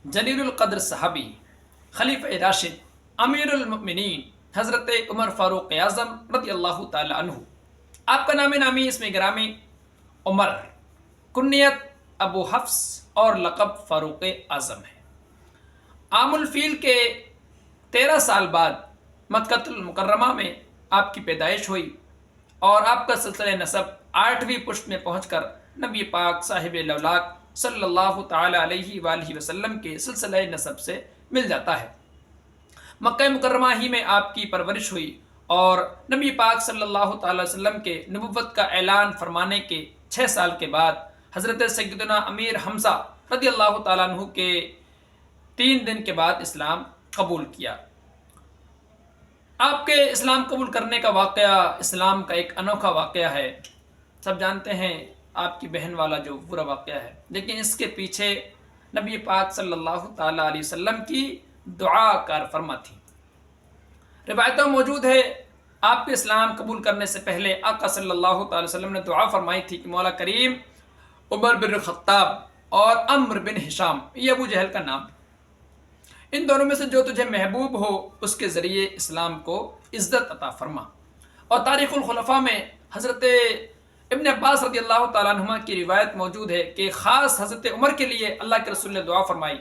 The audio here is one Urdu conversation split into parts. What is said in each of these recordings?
جلیل القدر صحابی خلیفہ راشد امیر المؤمنین حضرت عمر فاروق اعظم رضی اللہ تعالی عنہ۔ آپ کا نام نامی اسم گرامی عمر، کنیت ابو حفص اور لقب فاروق اعظم ہے۔ عام الفیل کے 13 سال بعد مکہ المکرمہ میں آپ کی پیدائش ہوئی اور آپ کا سلسلہ نسب 8ویں پشت میں پہنچ کر نبی پاک صاحب لولاک صلی اللہ تعالی علیہ وآلہ وسلم کے سلسلہ نسب سے مل جاتا ہے۔ مکہ مکرمہ ہی میں آپ کی پرورش ہوئی اور نبی پاک صلی اللہ تعالی وسلم کے نبوت کا اعلان فرمانے کے 6 سال کے بعد حضرت سیدنا امیر حمزہ رضی اللہ تعالیٰ عنہ کے 3 دن کے بعد اسلام قبول کیا۔ آپ کے اسلام قبول کرنے کا واقعہ اسلام کا ایک انوکھا واقعہ ہے۔ سب جانتے ہیں آپ کی بہن والا جو برا واقعہ ہے، لیکن اس کے پیچھے نبی پاک صلی اللہ تعالیٰ علیہ وسلم کی دعا کار فرما تھی۔ روایتوں موجود ہے آپ کے اسلام قبول کرنے سے پہلے آقا صلی اللہ تعالی وسلم نے دعا فرمائی تھی کہ مولا کریم عمر بن خطاب اور عمرو بن ہشام، یہ ابو جہل کا نام، ان دونوں میں سے جو تجھے محبوب ہو اس کے ذریعے اسلام کو عزت عطا فرما۔ اور تاریخ الخلفاء میں حضرت ابن عباس رضی اللہ تعالیٰ عنہما کی روایت موجود ہے کہ خاص حضرت عمر کے لیے اللہ کے رسول نے دعا فرمائی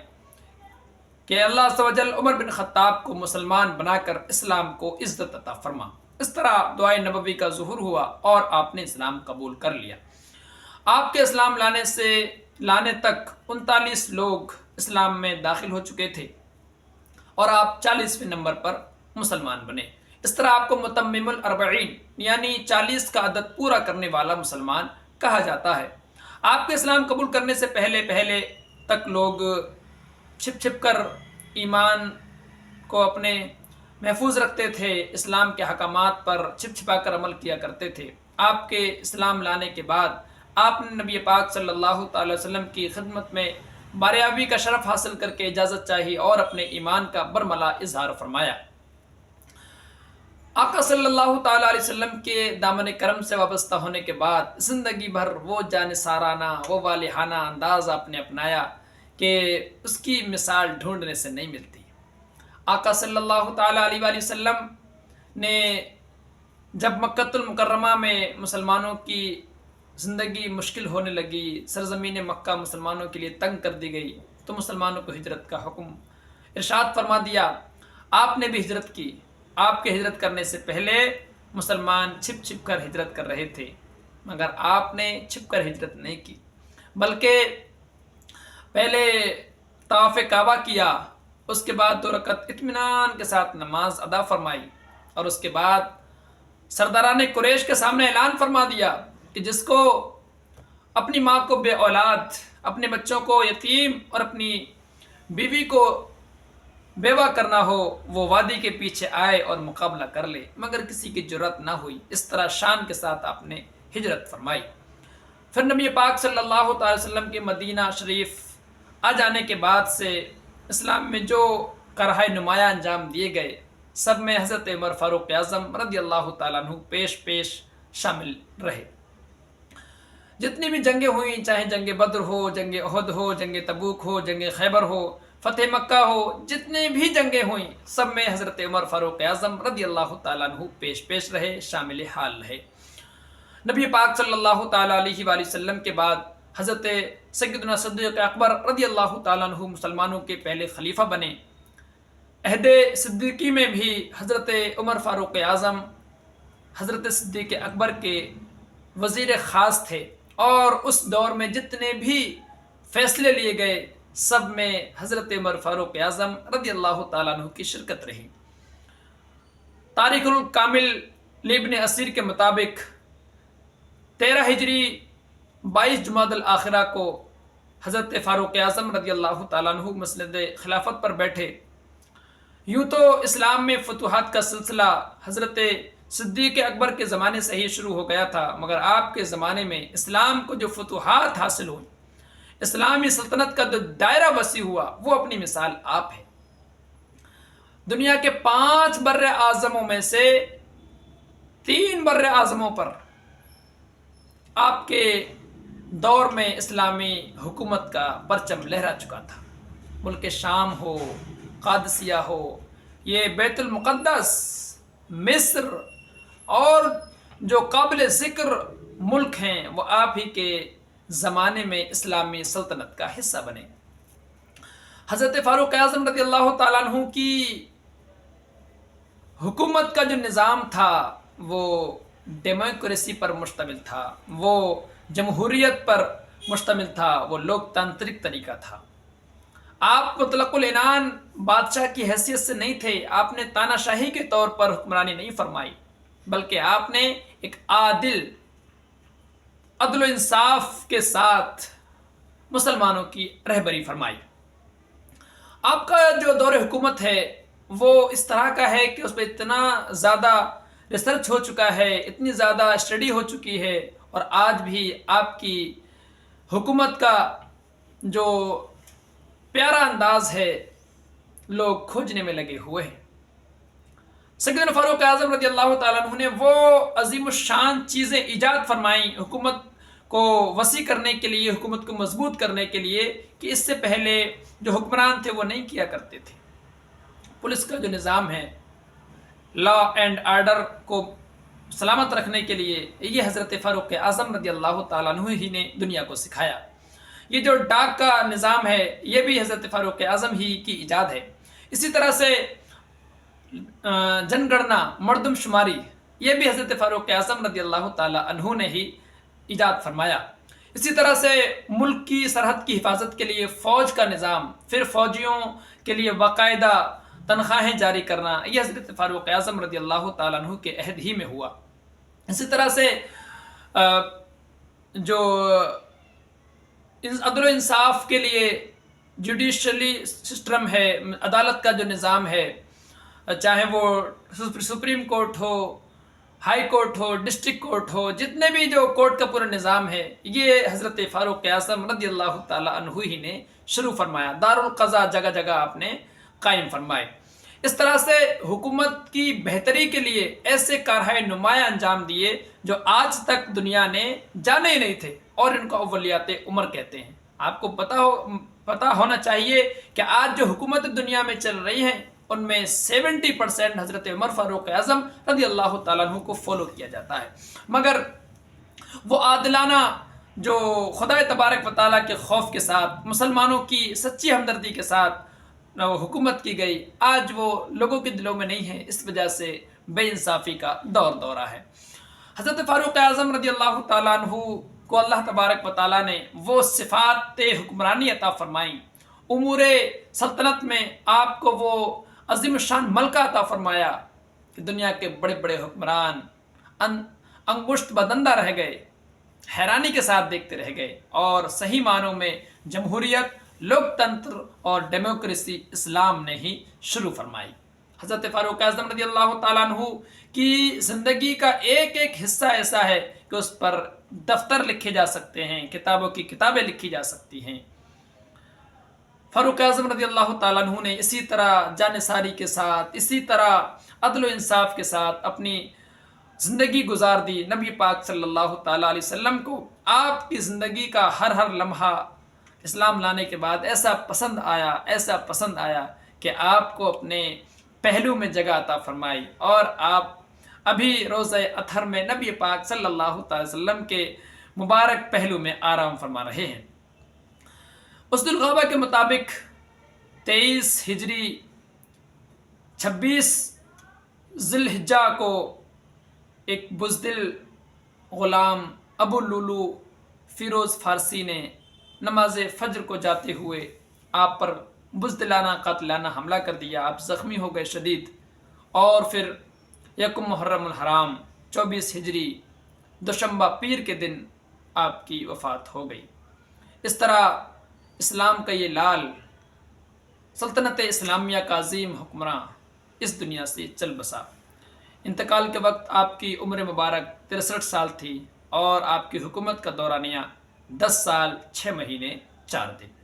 کہ اللہ عز و جل عمر بن خطاب کو مسلمان بنا کر اسلام کو عزت عطا فرما۔ اس طرح دعائے نبوی کا ظہور ہوا اور آپ نے اسلام قبول کر لیا۔ آپ کے اسلام لانے تک 39 لوگ اسلام میں داخل ہو چکے تھے اور آپ 40ویں نمبر پر مسلمان بنے۔ اس طرح آپ کو متمم الاربعین یعنی 40 کا عدد پورا کرنے والا مسلمان کہا جاتا ہے۔ آپ کے اسلام قبول کرنے سے پہلے تک لوگ چھپ کر ایمان کو اپنے محفوظ رکھتے تھے، اسلام کے حکامات پر چھپا کر عمل کیا کرتے تھے۔ آپ کے اسلام لانے کے بعد آپ نے نبی پاک صلی اللہ تعالی وسلم کی خدمت میں باریابی کا شرف حاصل کر کے اجازت چاہی اور اپنے ایمان کا برملا اظہار فرمایا۔ آقا صلی اللہ تعالی علیہ وسلم کے دامن کرم سے وابستہ ہونے کے بعد زندگی بھر وہ جانثارانہ، وہ والہانہ انداز آپ نے اپنایا کہ اس کی مثال ڈھونڈنے سے نہیں ملتی۔ آقا صلی اللہ تعالی علیہ وآلہ وسلم نے جب مکہ المکرمہ میں مسلمانوں کی زندگی مشکل ہونے لگی، سرزمین مکہ مسلمانوں کے لیے تنگ کر دی گئی، تو مسلمانوں کو ہجرت کا حکم ارشاد فرما دیا۔ آپ نے بھی ہجرت کی۔ آپ کے ہجرت کرنے سے پہلے مسلمان چھپ کر ہجرت کر رہے تھے، مگر آپ نے چھپ کر ہجرت نہیں کی، بلکہ پہلے طواف کعبہ کیا، اس کے بعد 2 رکعت اطمینان کے ساتھ نماز ادا فرمائی اور اس کے بعد سرداران قریش کے سامنے اعلان فرما دیا کہ جس کو اپنی ماں کو بے اولاد، اپنے بچوں کو یتیم اور اپنی بیوی کو بیوہ کرنا ہو وہ وادی کے پیچھے آئے اور مقابلہ کر لے، مگر کسی کی جرات نہ ہوئی۔ اس طرح شان کے ساتھ آپ نے ہجرت فرمائی۔ پھر نبی پاک صلی اللہ تعالی وسلم کے مدینہ شریف آ جانے کے بعد سے اسلام میں جو کرۂ نمایاں انجام دیے گئے، سب میں حضرت عمر فاروق اعظم رضی اللہ تعالیٰ عنہ پیش شامل رہے۔ جتنی بھی جنگیں ہوئیں، چاہے جنگ بدر ہو، جنگ احد ہو، جنگ تبوک ہو، جنگ خیبر ہو، فتح مکہ ہو، جتنی بھی جنگیں ہوئیں سب میں حضرت عمر فاروق اعظم رضی اللہ تعالیٰ عنہ پیش رہے، شامل حال رہے۔ نبی پاک صلی اللہ تعالیٰ علیہ وآلہ وسلم کے بعد حضرت سیدنا صدیق اکبر رضی اللہ تعالیٰ عنہ مسلمانوں کے پہلے خلیفہ بنے۔ عہد صدیقی میں بھی حضرت عمر فاروق اعظم حضرت صدیق اکبر کے وزیر خاص تھے اور اس دور میں جتنے بھی فیصلے لیے گئے سب میں حضرت عمر فاروق اعظم رضی اللہ تعالیٰ عنہ کی شرکت رہی۔ تاریخ الکامل لابن اسیر کے مطابق 13 ہجری 22 جمادی الاخرہ کو حضرت فاروق اعظم رضی اللہ تعالیٰ عنہ مسند خلافت پر بیٹھے۔ یوں تو اسلام میں فتوحات کا سلسلہ حضرت صدیق اکبر کے زمانے سے ہی شروع ہو گیا تھا، مگر آپ کے زمانے میں اسلام کو جو فتوحات حاصل ہوئی، اسلامی سلطنت کا جو دائرہ وسیع ہوا، وہ اپنی مثال آپ ہے۔ دنیا کے 5 بر اعظموں میں سے 3 بر اعظموں پر آپ کے دور میں اسلامی حکومت کا پرچم لہرا چکا تھا۔ ملک شام ہو، قادسیہ ہو، یہ بیت المقدس، مصر اور جو قابل ذکر ملک ہیں وہ آپ ہی کے زمانے میں اسلامی سلطنت کا حصہ بنے۔ حضرت فاروق اعظم رضی اللہ تعالیٰ عنہ کی حکومت کا جو نظام تھا وہ ڈیموکریسی پر مشتمل تھا، وہ جمہوریت پر مشتمل تھا، وہ لوک تانترک طریقہ تھا۔ آپ مطلق العنان بادشاہ کی حیثیت سے نہیں تھے، آپ نے تانا شاہی کے طور پر حکمرانی نہیں فرمائی، بلکہ آپ نے ایک عدل و انصاف کے ساتھ مسلمانوں کی رہبری فرمائی۔ آپ کا جو دور حکومت ہے وہ اس طرح کا ہے کہ اس پہ اتنا زیادہ ریسرچ ہو چکا ہے، اتنی زیادہ اسٹڈی ہو چکی ہے، اور آج بھی آپ کی حکومت کا جو پیارا انداز ہے لوگ کھوجنے میں لگے ہوئے ہیں۔ سیدنا فاروق اعظم رضی اللہ تعالیٰ عنہ نے وہ عظیم الشان چیزیں ایجاد فرمائیں حکومت کو وسیع کرنے کے لیے، حکومت کو مضبوط کرنے کے لیے، کہ اس سے پہلے جو حکمران تھے وہ نہیں کیا کرتے تھے۔ پولیس کا جو نظام ہے، لا اینڈ آرڈر کو سلامت رکھنے کے لیے، یہ حضرت فاروق اعظم رضی اللہ تعالیٰ عنہ ہی نے دنیا کو سکھایا۔ یہ جو ڈاک کا نظام ہے یہ بھی حضرت فاروق اعظم ہی کی ایجاد ہے۔ اسی طرح سے جن گننا، مردم شماری، یہ بھی حضرت فاروق اعظم رضی اللہ تعالیٰ عنہ نے ہی ایجاد فرمایا۔ اسی طرح سے ملک کی سرحد کی حفاظت کے لیے فوج کا نظام، پھر فوجیوں کے لیے باقاعدہ تنخواہیں جاری کرنا، یہ حضرت فاروق اعظم رضی اللہ تعالیٰ عنہ کے عہد ہی میں ہوا۔ اسی طرح سے جو عدل و انصاف کے لیے جوڈیشلی سسٹم ہے، عدالت کا جو نظام ہے، چاہے وہ سپریم کورٹ ہو، ہائی کورٹ ہو، ڈسٹرکٹ کورٹ ہو، جتنے بھی جو کورٹ کا پورا نظام ہے، یہ حضرت فاروق اعظم رضی اللہ تعالیٰ عنہ ہی نے شروع فرمایا۔ دارالقضاء جگہ جگہ آپ نے قائم فرمائے۔ اس طرح سے حکومت کی بہتری کے لیے ایسے کارہائے نمایاں انجام دیے جو آج تک دنیا نے جانے ہی نہیں تھے، اور ان کو اولیات عمر کہتے ہیں۔ آپ کو پتا ہونا چاہیے کہ آج جو حکومت دنیا میں چل رہی ہیں ان میں 70% حضرت عمر فاروق اعظم رضی اللہ تعالیٰ عنہ کو فالو کیا جاتا ہے، مگر وہ عادلانہ جو خدا تبارک و تعالیٰ کے خوف کے ساتھ، مسلمانوں کی سچی ہمدردی کے ساتھ حکومت کی گئی، آج وہ لوگوں کے دلوں میں نہیں ہے۔ اس وجہ سے بے انصافی کا دورہ ہے۔ حضرت فاروق اعظم رضی اللہ تعالیٰ عنہ کو اللہ تبارک و تعالیٰ نے وہ صفات حکمرانی عطا فرمائیں، امور سلطنت میں آپ کو وہ عظیم الشان ملکہ عطا فرمایا کہ دنیا کے بڑے بڑے حکمران انگشت بدندہ رہ گئے، حیرانی کے ساتھ دیکھتے رہ گئے، اور صحیح معنوں میں جمہوریت، لوک تنتر اور ڈیموکریسی اسلام نے ہی شروع فرمائی۔ حضرت فاروق اعظم رضی اللہ تعالیٰ عنہ کی زندگی کا ایک ایک حصہ ایسا ہے کہ اس پر دفتر لکھے جا سکتے ہیں، کتابوں کی کتابیں لکھی جا سکتی ہیں۔ فاروق اعظم رضی اللہ تعالیٰ عنہ نے اسی طرح جانثاری کے ساتھ، اسی طرح عدل و انصاف کے ساتھ اپنی زندگی گزار دی۔ نبی پاک صلی اللہ تعالیٰ علیہ وسلم کو آپ کی زندگی کا ہر لمحہ اسلام لانے کے بعد ایسا پسند آیا کہ آپ کو اپنے پہلو میں جگہ عطا فرمائی، اور آپ ابھی روزہ اطہر میں نبی پاک صلی اللہ تعالی وسلم کے مبارک پہلو میں آرام فرما رہے ہیں۔ اسد الغابہ کے مطابق 23 ہجری 26 ذی الحجہ کو ایک بزدل غلام ابو لولو فیروز فارسی نے نماز فجر کو جاتے ہوئے آپ پر بزدلانہ قاتلانہ حملہ کر دیا۔ آپ زخمی ہو گئے شدید، اور پھر یکم محرم الحرام 24 ہجری دوشنبہ پیر کے دن آپ کی وفات ہو گئی۔ اس طرح اسلام کا یہ لال، سلطنت اسلامیہ کا عظیم حکمراں اس دنیا سے چل بسا۔ انتقال کے وقت آپ کی عمر مبارک 63 سال تھی، اور آپ کی حکومت کا دورانیہ 10 سال 6 مہینے 4 دن۔